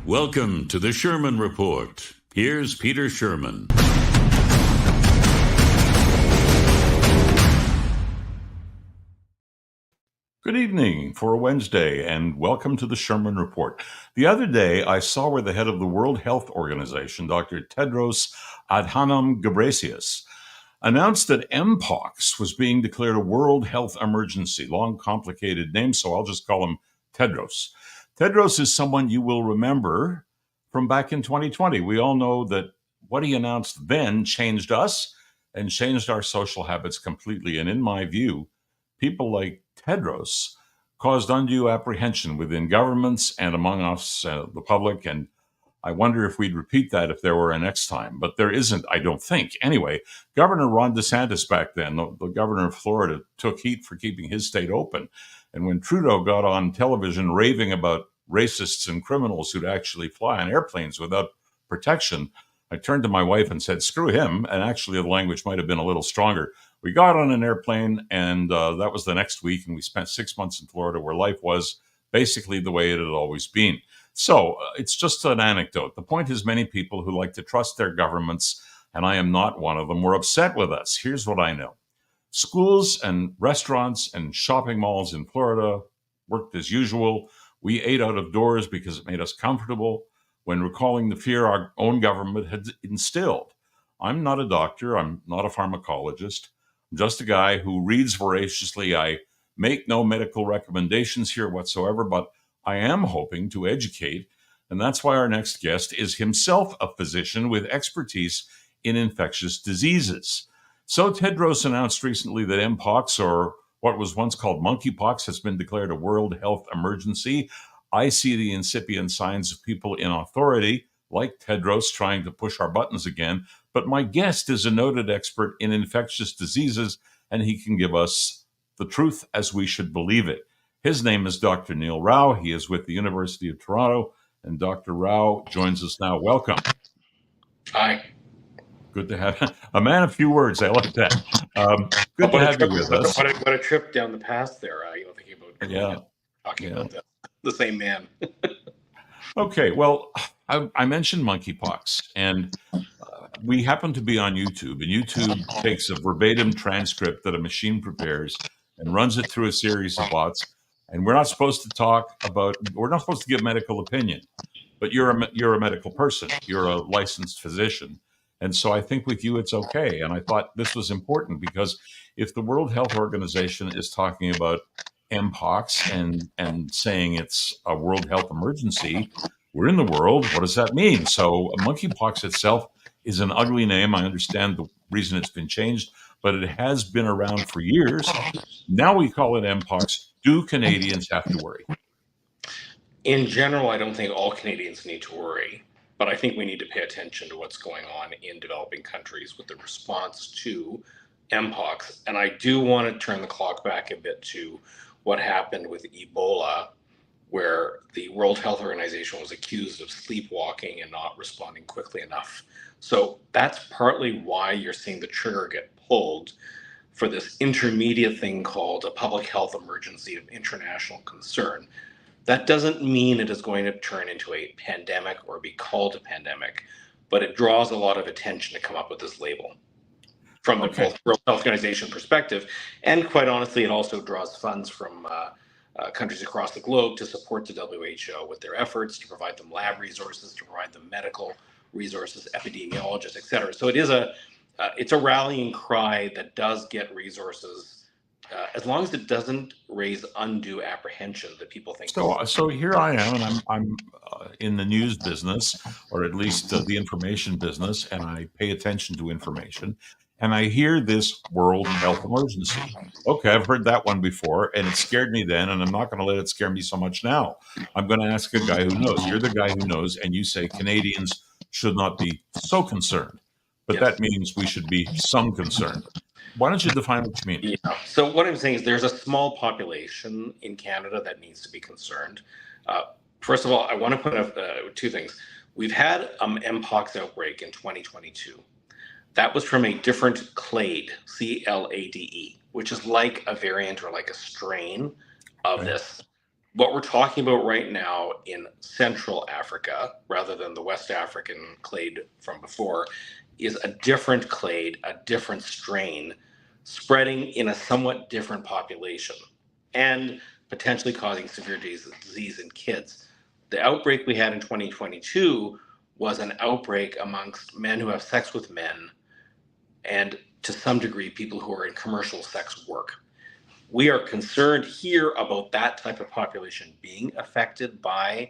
Welcome to the Sherman Report. Here's Peter Sherman. Good evening for a Wednesday, and welcome to the Sherman Report. The other day, I saw where the head of the World Health Organization, Dr. Tedros Adhanom Ghebreyesus, announced that MPOX was being declared a world health emergency. Long, complicated name, so I'll just call him Tedros. Tedros is someone you will remember from back in 2020. We all know that what he announced then changed us and changed our social habits completely. And in my view, people like Tedros caused undue apprehension within governments and among us, the public. And I wonder if we'd repeat that if there were a next time. But there isn't, I don't think. Anyway, Governor Ron DeSantis back then, the governor of Florida, took heat for keeping his state open. And when Trudeau got on television raving about racists and criminals who'd actually fly on airplanes without protection, I turned to my wife and said, screw him. And actually, the language might have been a little stronger. We got on an airplane, and that was the next week, and we spent 6 months in Florida where life was basically the way it had always been. So it's just an anecdote. The point is, many people who like to trust their governments, and I am not one of them, were upset with us. Here's what I know. Schools and restaurants and shopping malls in Florida worked as usual. We ate out of doors because it made us comfortable when recalling the fear our own government had instilled. I'm not a doctor. I'm not a pharmacologist. I'm just a guy who reads voraciously. I make no medical recommendations here whatsoever, but I am hoping to educate. And that's why our next guest is himself a physician with expertise in infectious diseases. So Tedros announced recently that MPOX, or what was once called monkeypox, has been declared a world health emergency. I see the incipient signs of people in authority, like Tedros, trying to push our buttons again. But my guest is a noted expert in infectious diseases, and he can give us the truth as we should believe it. His name is Dr. Neil Rao. He is with the University of Toronto, and Dr. Rao joins us now. Welcome. Hi. Good to have a man of few words. I like that. Good to have you with us. What a trip down the past there. Thinking about talking about the same man. Okay, well, I mentioned monkeypox, and we happen to be on YouTube, and YouTube takes a verbatim transcript that a machine prepares and runs it through a series of bots. And we're not supposed to give medical opinion, but you're a medical person. You're a licensed physician. And so I think with you, it's okay. And I thought this was important because if the World Health Organization is talking about MPOX and saying it's a world health emergency, we're in the world. What does that mean? So monkeypox itself is an ugly name. I understand the reason it's been changed, but it has been around for years. Now we call it MPOX. Do Canadians have to worry? In general, I don't think all Canadians need to worry, but I think we need to pay attention to what's going on in developing countries with the response to MPOX. And I do want to turn the clock back a bit to what happened with Ebola, where the World Health Organization was accused of sleepwalking and not responding quickly enough. So that's partly why you're seeing the trigger get pulled for this intermediate thing called a public health emergency of international concern. That doesn't mean it is going to turn into a pandemic or be called a pandemic, but it draws a lot of attention to come up with this label from the World Health Organization perspective. And quite honestly, it also draws funds from countries across the globe to support the WHO with their efforts, to provide them lab resources, to provide them medical resources, epidemiologists, et cetera. So it's a rallying cry that does get resources, as long as it doesn't raise undue apprehension that people think. So here I am, and I'm in the news business, or at least the information business, and I pay attention to information. And I hear this world health emergency. Okay, I've heard that one before, and it scared me then, and I'm not going to let it scare me so much now. I'm going to ask a guy who knows. You're the guy who knows, and you say Canadians should not be so concerned. But that means we should be some concerned. Why don't you define what you mean? Yeah. So what I'm saying is there's a small population in Canada that needs to be concerned. First of all, I want to point out two things. We've had MPOX outbreak in 2022. That was from a different clade, CLADE, which is like a variant or like a strain of this What we're talking about right now in Central Africa, rather than the West African clade from before, is a different clade, a different strain, spreading in a somewhat different population and potentially causing severe disease in kids. The outbreak we had in 2022 was an outbreak amongst men who have sex with men and to some degree people who are in commercial sex work. We are concerned here about that type of population being affected by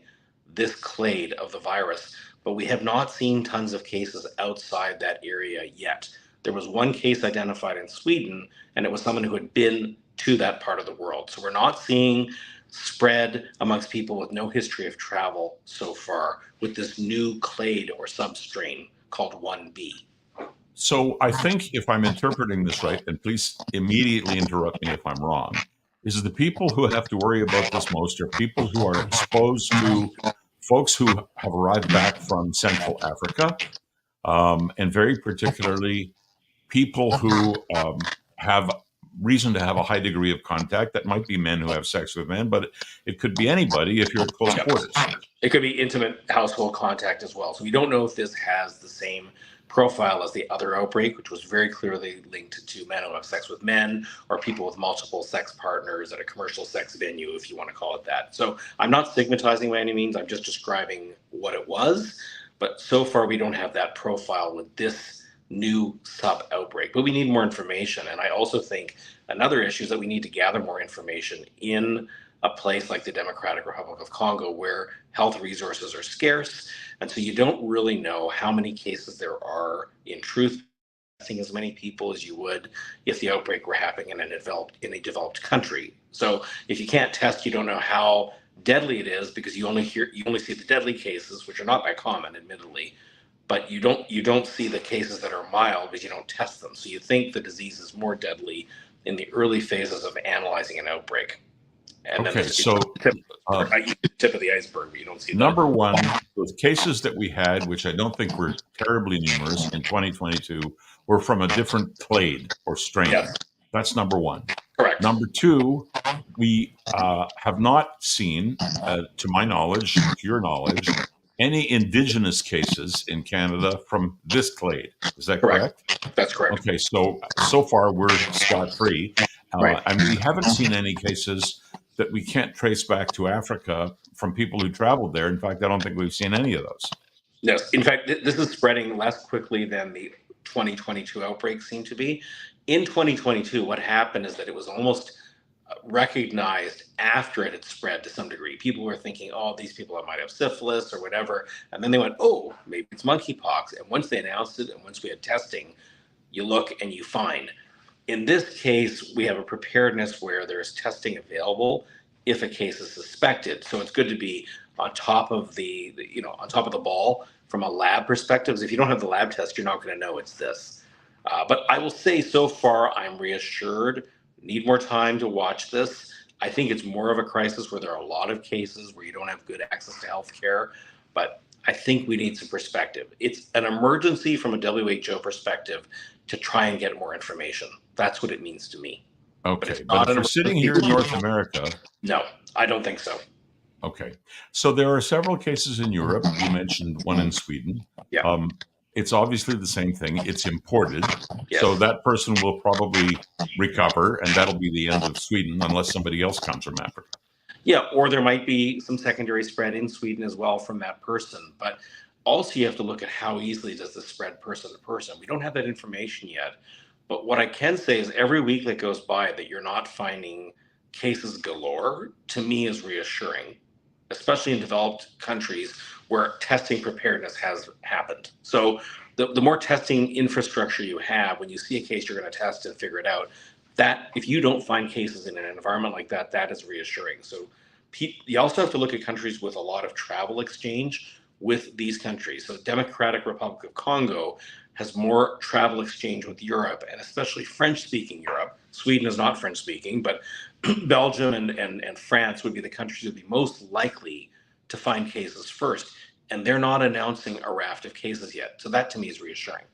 this clade of the virus, but we have not seen tons of cases outside that area yet. There was one case identified in Sweden, and it was someone who had been to that part of the world. So we're not seeing spread amongst people with no history of travel so far with this new clade or substrain called 1B. So I think if I'm interpreting this right, and please immediately interrupt me if I'm wrong, is the people who have to worry about this most are people who are exposed to folks who have arrived back from Central Africa, and very particularly people who have reason to have a high degree of contact. That might be men who have sex with men, but it could be anybody if you're at close quarters. It could be intimate household contact as well. So we don't know if this has the same profile as the other outbreak, which was very clearly linked to men who have sex with men or people with multiple sex partners at a commercial sex venue, if you want to call it that. So I'm not stigmatizing by any means. I'm just describing what it was. But so far, we don't have that profile with this new sub outbreak. But we need more information. And I also think another issue is that we need to gather more information in a place like the Democratic Republic of Congo where health resources are scarce. And so you don't really know how many cases there are in truth, testing as many people as you would if the outbreak were happening in a developed country. So if you can't test, you don't know how deadly it is because you only see the deadly cases, which are not that common, admittedly, but you don't see the cases that are mild because you don't test them. So you think the disease is more deadly in the early phases of analyzing an outbreak. And Okay, then so tip of the iceberg, but you don't see number one, those cases that we had, which I don't think were terribly numerous in 2022, were from a different clade or strain. Yes. That's number one. Correct. Number two, we have not seen, to my knowledge, to your knowledge, any indigenous cases in Canada from this clade. Is that correct? That's correct. Okay, so far we're scot-free. Right. And we haven't seen any cases that we can't trace back to Africa from people who traveled there. In fact, I don't think we've seen any of those. Yes. In fact, this is spreading less quickly than the 2022 outbreak seemed to be. In 2022, what happened is that it was almost recognized after it had spread to some degree. People were thinking, oh, these people might have syphilis or whatever. And then they went, oh, maybe it's monkeypox. And once they announced it and once we had testing, you look and you find. In this case, we have a preparedness where there is testing available if a case is suspected. So it's good to be on top of on top of the ball from a lab perspective. If you don't have the lab test, you're not going to know it's this. But I will say so far, I'm reassured. Need more time to watch this. I think it's more of a crisis where there are a lot of cases where you don't have good access to health care. But I think we need some perspective. It's an emergency from a WHO perspective to try and get more information. That's what it means to me. Okay, but if we're sitting here in North America... No, I don't think so. Okay, so there are several cases in Europe. You mentioned one in Sweden. Yeah. It's obviously the same thing. It's imported. Yes. So that person will probably recover, and that'll be the end of Sweden unless somebody else comes from Africa. Yeah, or there might be some secondary spread in Sweden as well from that person. But also you have to look at how easily does this spread person to person. We don't have that information yet. But what I can say is every week that goes by that you're not finding cases galore, to me is reassuring, especially in developed countries where testing preparedness has happened. So the more testing infrastructure you have, when you see a case, you're going to test and figure it out. That if you don't find cases in an environment like that, that is reassuring. So you also have to look at countries with a lot of travel exchange with these countries. So Democratic Republic of Congo has more travel exchange with Europe, and especially French-speaking Europe. Sweden is not French-speaking, but Belgium and France would be the countries that would be most likely to find cases first. And they're not announcing a raft of cases yet. So that to me is reassuring.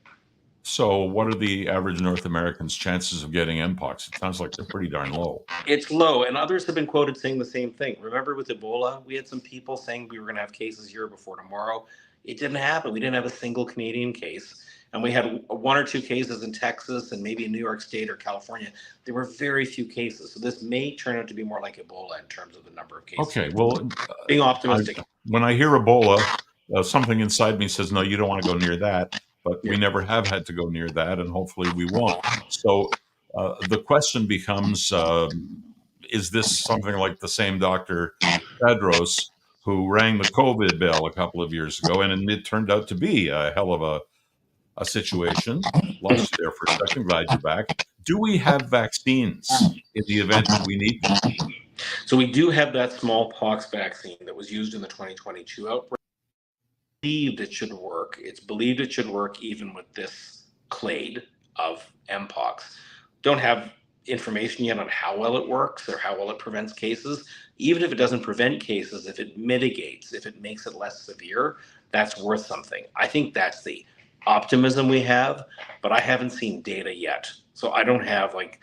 So, what are the average North American's chances of getting MPOX? It sounds like they're pretty darn low. It's low, and others have been quoted saying the same thing. Remember with Ebola, we had some people saying we were going to have cases here before tomorrow. It didn't happen. We didn't have a single Canadian case, and we had one or two cases in Texas and maybe in New York State or California. There were very few cases, so this may turn out to be more like Ebola in terms of the number of cases. Okay, well, Being optimistic. when I hear Ebola, something inside me says, no, you don't want to go near that. But we never have had to go near that, and hopefully we won't. So the question becomes, is this something like the same Dr. Tedros who rang the COVID bell a couple of years ago, and it turned out to be a hell of a situation. Lost you there for a second. Glad you're back. Do we have vaccines in the event that we need them? So we do have that smallpox vaccine that was used in the 2022 outbreak. Believed it should work. It's believed it should work even with this clade of MPOX. Don't have information yet on how well it works or how well it prevents cases. Even if it doesn't prevent cases, if it mitigates, if it makes it less severe, that's worth something. I think that's the optimism we have, but I haven't seen data yet. So I don't have like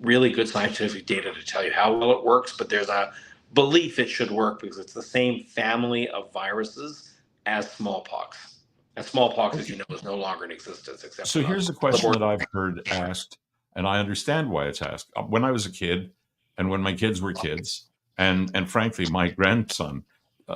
really good scientific data to tell you how well it works, but there's a belief it should work because it's the same family of viruses as smallpox. And smallpox, as you know, is no longer in existence. Except so here's a question that I've heard asked, and I understand why it's asked. When I was a kid, and when my kids were kids, and frankly, my grandson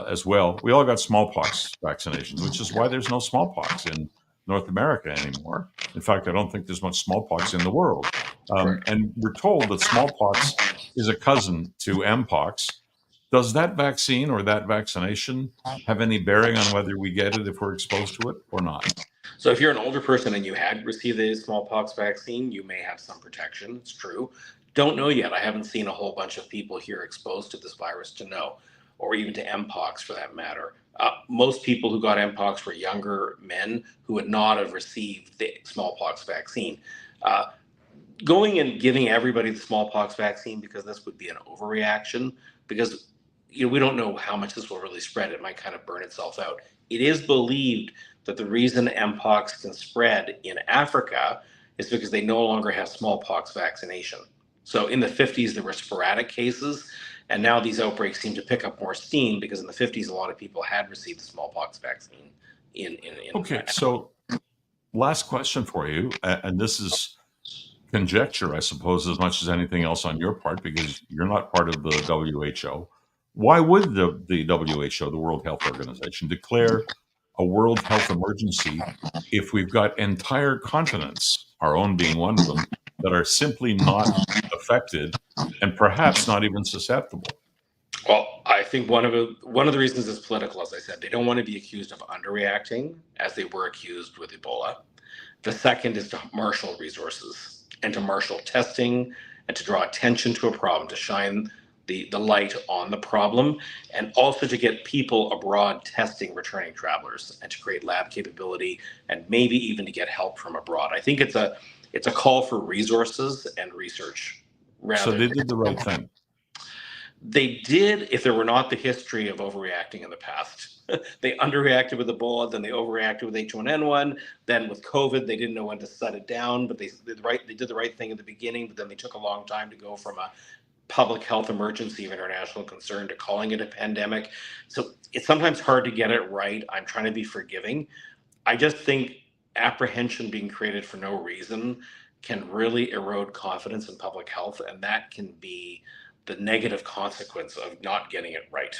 as well, we all got smallpox vaccinations, which is why there's no smallpox in North America anymore. In fact, I don't think there's much smallpox in the world. And we're told that smallpox is a cousin to MPOX. Does that vaccine or that vaccination have any bearing on whether we get it if we're exposed to it or not? So if you're an older person and you had received the smallpox vaccine, you may have some protection. It's true. Don't know yet. I haven't seen a whole bunch of people here exposed to this virus to know, or even to MPOX for that matter. Most people who got MPOX were younger men who would not have received the smallpox vaccine. Going and giving everybody the smallpox vaccine, because this would be an overreaction, because we don't know how much this will really spread. It might kind of burn itself out. It is believed that the reason MPOX can spread in Africa is because they no longer have smallpox vaccination. So in the 50s, there were sporadic cases, and now these outbreaks seem to pick up more steam because in the 50s, a lot of people had received the smallpox vaccine in Okay, so last question for you, and this is conjecture, I suppose, as much as anything else on your part, because you're not part of the WHO. Why would the WHO, the World Health Organization, declare a world health emergency if we've got entire continents, our own being one of them, that are simply not affected and perhaps not even susceptible? Well, I think one of the reasons is political, as I said. They don't want to be accused of underreacting, as they were accused with Ebola. The second is to marshal resources and to marshal testing and to draw attention to a problem, to shine the light on the problem, and also to get people abroad testing returning travelers and to create lab capability and maybe even to get help from abroad. I think it's a call for resources and research. So they did the right thing. They did, if there were not the history of overreacting in the past. They underreacted with Ebola, then they overreacted with H1N1, then with COVID, they didn't know when to shut it down, but they did the right thing in the beginning, but then they took a long time to go from a public health emergency of international concern to calling it a pandemic. So it's sometimes hard to get it right. I'm trying to be forgiving. I just think apprehension being created for no reason can really erode confidence in public health, and that can be the negative consequence of not getting it right.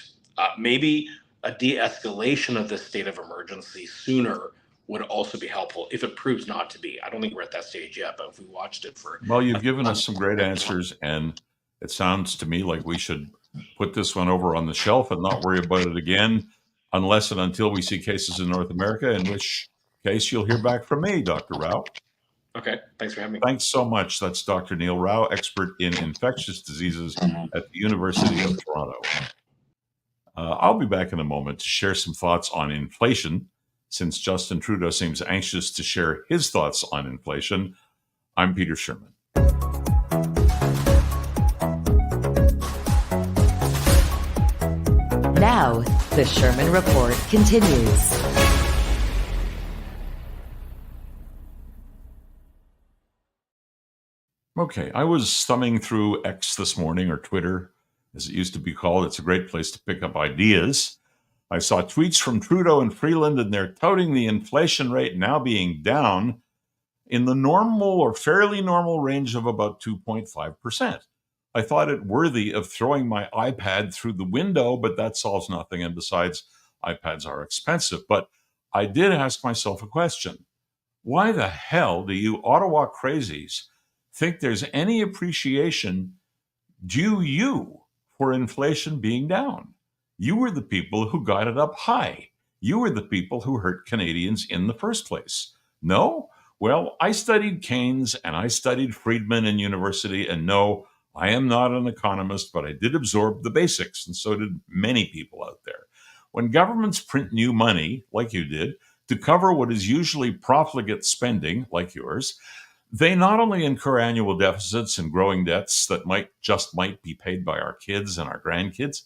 Maybe a de-escalation of this state of emergency sooner would also be helpful if it proves not to be. I don't think we're at that stage yet, but if we watched it for... Well, you've given us some great answers, and it sounds to me like we should put this one over on the shelf and not worry about it again, unless and until we see cases in North America, in which case you'll hear back from me, Dr. Rao. Okay, thanks for having me. Thanks so much. That's Dr. Neil Rao, expert in infectious diseases at the University of Toronto. I'll be back in a moment to share some thoughts on inflation, since Justin Trudeau seems anxious to share his thoughts on inflation. I'm Peter Sherman. Now, the Sherman Report continues. Okay, I was thumbing through X this morning, or Twitter, as it used to be called. It's a great place to pick up ideas. I saw tweets from Trudeau and Freeland, and they're touting the inflation rate now being down in the normal or fairly normal range of about 2.5%. I thought it worthy of throwing my iPad through the window, but that solves nothing. And besides, iPads are expensive. But I did ask myself a question. Why the hell do you Ottawa crazies think there's any appreciation due you for inflation being down? You were the people who got it up high. You were the people who hurt Canadians in the first place. No? Well, I studied Keynes and I studied Friedman in university, and no, I am not an economist, but I did absorb the basics, and so did many people out there. When governments print new money, like you did, to cover what is usually profligate spending, like yours, they not only incur annual deficits and growing debts that might be paid by our kids and our grandkids,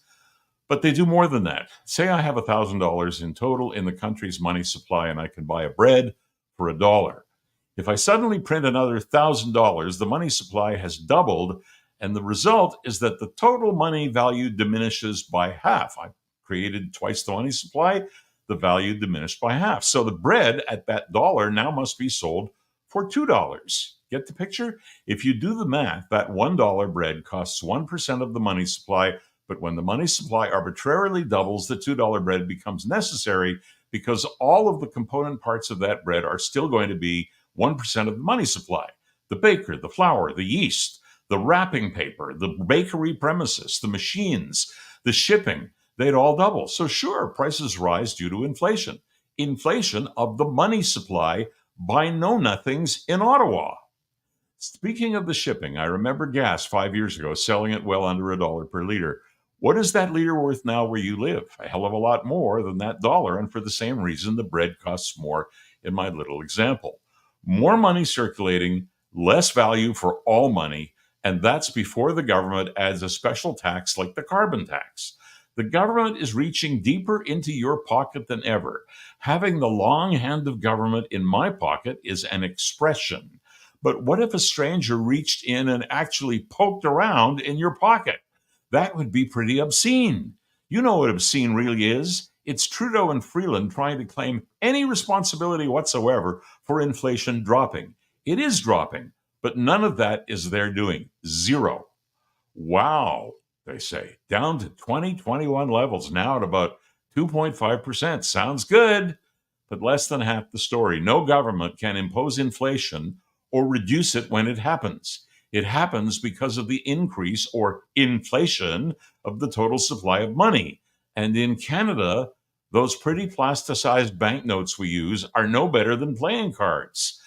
but they do more than that. Say I have $1,000 in total in the country's money supply and I can buy a bread for $1. If I suddenly print another $1,000, the money supply has doubled, and the result is that the total money value diminishes by half. I created twice the money supply, the value diminished by half. So the bread at that dollar now must be sold for $2. Get the picture? If you do the math, that $1 bread costs 1% of the money supply, but when the money supply arbitrarily doubles, the $2 bread becomes necessary because all of the component parts of that bread are still going to be 1% of the money supply. The baker, the flour, the yeast, the wrapping paper, the bakery premises, the machines, the shipping, they'd all double. So sure, prices rise due to inflation. Inflation of the money supply by know-nothings in Ottawa. Speaking of the shipping, I remember gas 5 years ago selling it well under $1 per liter. What is that liter worth now where you live? A hell of a lot more than that dollar, and for the same reason, the bread costs more in my little example. More money circulating, less value for all money, and that's before the government adds a special tax like the carbon tax. The government is reaching deeper into your pocket than ever. Having the long hand of government in my pocket is an expression. But what if a stranger reached in and actually poked around in your pocket? That would be pretty obscene. You know what obscene really is. It's Trudeau and Freeland trying to claim any responsibility whatsoever for inflation dropping. It is dropping, but none of that is their doing. Zero. Wow, they say. Down to 2021 levels, now at about 2.5%. Sounds good, but less than half the story. No government can impose inflation or reduce it when it happens. It happens because of the increase or inflation of the total supply of money. And in Canada, those pretty plasticized banknotes we use are no better than playing cards.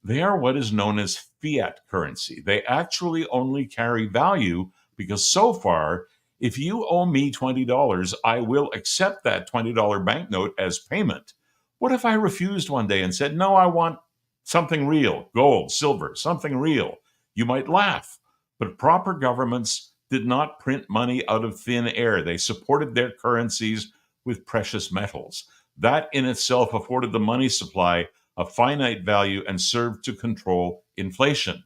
They are what is known as fiat currency. They actually only carry value because so far, if you owe me $20, I will accept that $20 banknote as payment. What if I refused one day and said, no, I want something real, gold, silver, something real? You might laugh, but proper governments did not print money out of thin air. They supported their currencies with precious metals. That in itself afforded the money supply a finite value and served to control inflation.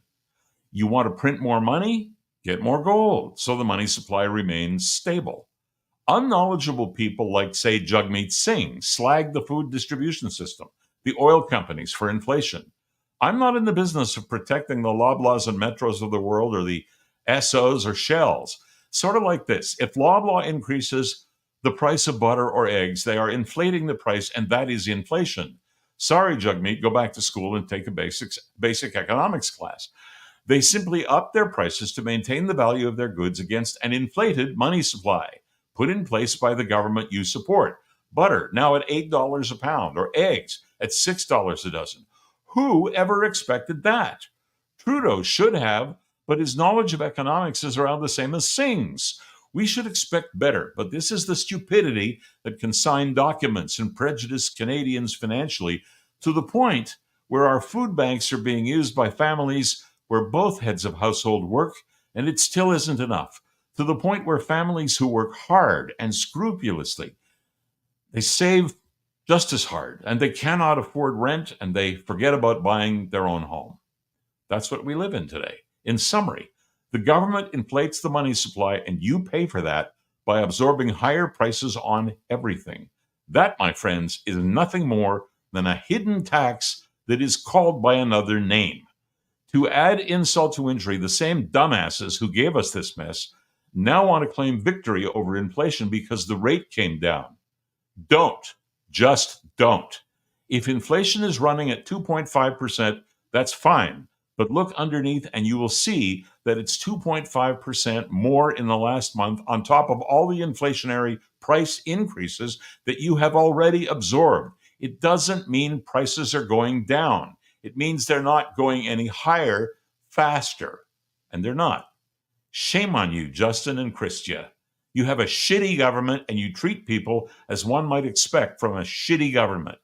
You want to print more money? Get more gold, so the money supply remains stable. Unknowledgeable people like, say, Jagmeet Singh slag the food distribution system, the oil companies for inflation. I'm not in the business of protecting the Loblaws and Metros of the world or the Essos or Shells. Sort of like this. If Loblaw increases the price of butter or eggs, they are inflating the price, and that is inflation. Sorry, Jagmeet, go back to school and take a basic economics class. They simply up their prices to maintain the value of their goods against an inflated money supply put in place by the government you support. Butter now at $8 a pound, or eggs at $6 a dozen. Who ever expected that? Trudeau should have, but his knowledge of economics is around the same as Singh's. We should expect better, but this is the stupidity that can sign documents and prejudice Canadians financially to the point where our food banks are being used by families where both heads of household work, and it still isn't enough, to the point where families who work hard and scrupulously, they save just as hard, and they cannot afford rent, and they forget about buying their own home. That's what we live in today. In summary, the government inflates the money supply and you pay for that by absorbing higher prices on everything. That, my friends, is nothing more than a hidden tax that is called by another name. To add insult to injury, the same dumbasses who gave us this mess now want to claim victory over inflation because the rate came down. Don't. Just don't. If inflation is running at 2.5%, that's fine. But look underneath and you will see that it's 2.5% more in the last month on top of all the inflationary price increases that you have already absorbed. It doesn't mean prices are going down. It means they're not going any higher faster. And they're not. Shame on you, Justin and Christia. You have a shitty government and you treat people as one might expect from a shitty government.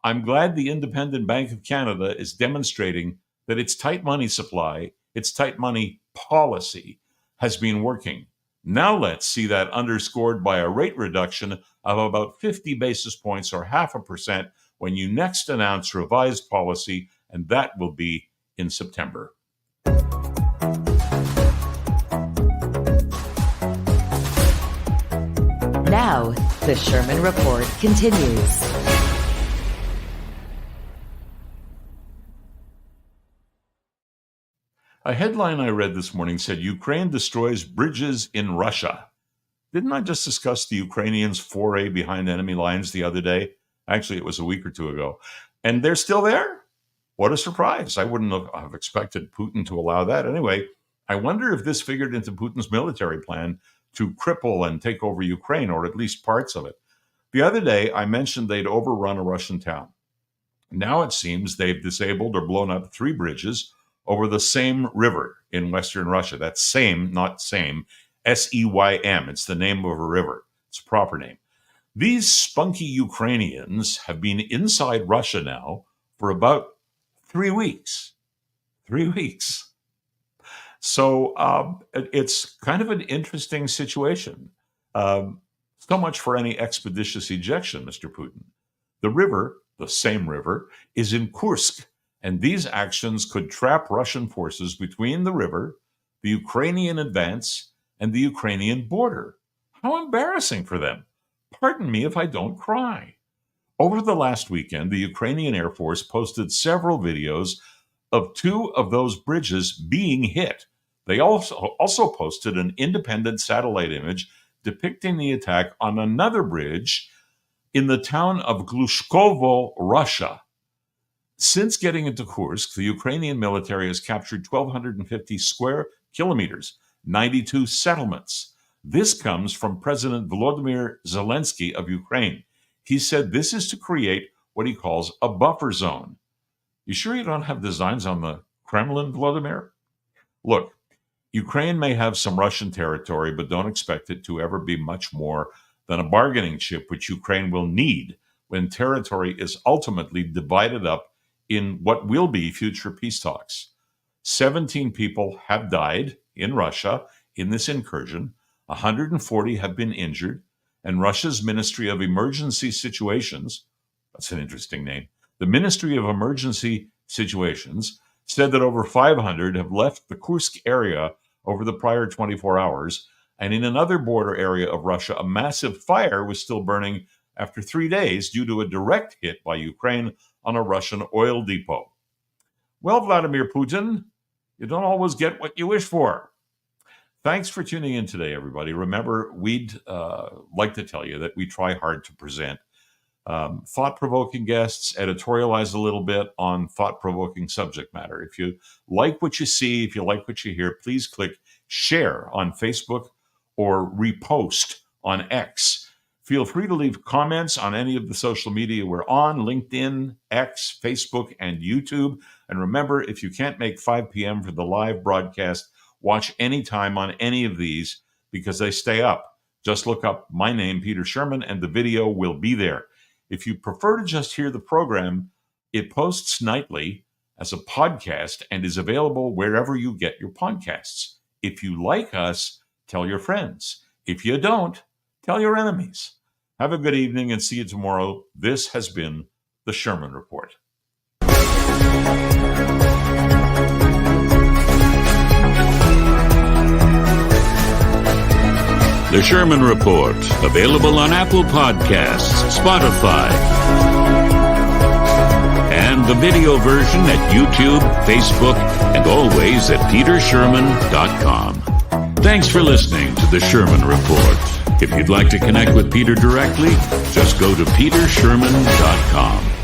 I'm glad the Independent Bank of Canada is demonstrating that its tight money supply, its tight money policy, has been working. Now let's see that underscored by a rate reduction of about 50 basis points or 0.5% when you next announce revised policy, and that will be in September. Now, the Sherman Report continues. A headline I read this morning said Ukraine destroys bridges in Russia. Didn't I just discuss the Ukrainians' foray behind enemy lines the other day? Actually, it was a week or two ago. And they're still there? What a surprise. I wouldn't have expected Putin to allow that. Anyway, I wonder if this figured into Putin's military plan to cripple and take over Ukraine, or at least parts of it. The other day, I mentioned they'd overrun a Russian town. Now it seems they've disabled or blown up 3 bridges over the same river in Western Russia. That's same, not same, S-E-Y-M. It's the name of a river. It's a proper name. These spunky Ukrainians have been inside Russia now for about 3 weeks. 3 weeks. So it's kind of an interesting situation. So much for any expeditious ejection, Mr. Putin. The river, the same river, is in Kursk, and these actions could trap Russian forces between the river, the Ukrainian advance, and the Ukrainian border. How embarrassing for them. Pardon me if I don't cry. Over the last weekend, the Ukrainian Air Force posted several videos of 2 of those bridges being hit. They also posted an independent satellite image depicting the attack on another bridge in the town of Glushkovo, Russia. Since getting into Kursk, the Ukrainian military has captured 1,250 square kilometers, 92 settlements. This comes from President Volodymyr Zelensky of Ukraine. He said this is to create what he calls a buffer zone. You sure you don't have designs on the Kremlin, Volodymyr? Look, Ukraine may have some Russian territory, but don't expect it to ever be much more than a bargaining chip, which Ukraine will need when territory is ultimately divided up in what will be future peace talks. 17 people have died in Russia in this incursion. 140 have been injured, and Russia's Ministry of Emergency Situations, that's an interesting name, the Ministry of Emergency Situations said that over 500 have left the Kursk area over the prior 24 hours, and in another border area of Russia, a massive fire was still burning after 3 days due to a direct hit by Ukraine on a Russian oil depot. Well, Vladimir Putin, you don't always get what you wish for. Thanks for tuning in today, everybody. Remember, we'd like to tell you that we try hard to present thought-provoking guests, editorialize a little bit on thought-provoking subject matter. If you like what you see, if you like what you hear, please click share on Facebook or repost on X. Feel free to leave comments on any of the social media we're on, LinkedIn, X, Facebook, and YouTube. And remember, if you can't make 5 p.m. for the live broadcast, watch anytime on any of these because they stay up. Just look up my name, Peter Sherman, and the video will be there. If you prefer to just hear the program, it posts nightly as a podcast and is available wherever you get your podcasts. If you like us, tell your friends. If you don't, tell your enemies. Have a good evening and see you tomorrow. This has been the Sherman Report. The Sherman Report, available on Apple Podcasts, Spotify, and the video version at YouTube, Facebook, and always at petersherman.com. Thanks for listening to The Sherman Report. If you'd like to connect with Peter directly, just go to petersherman.com.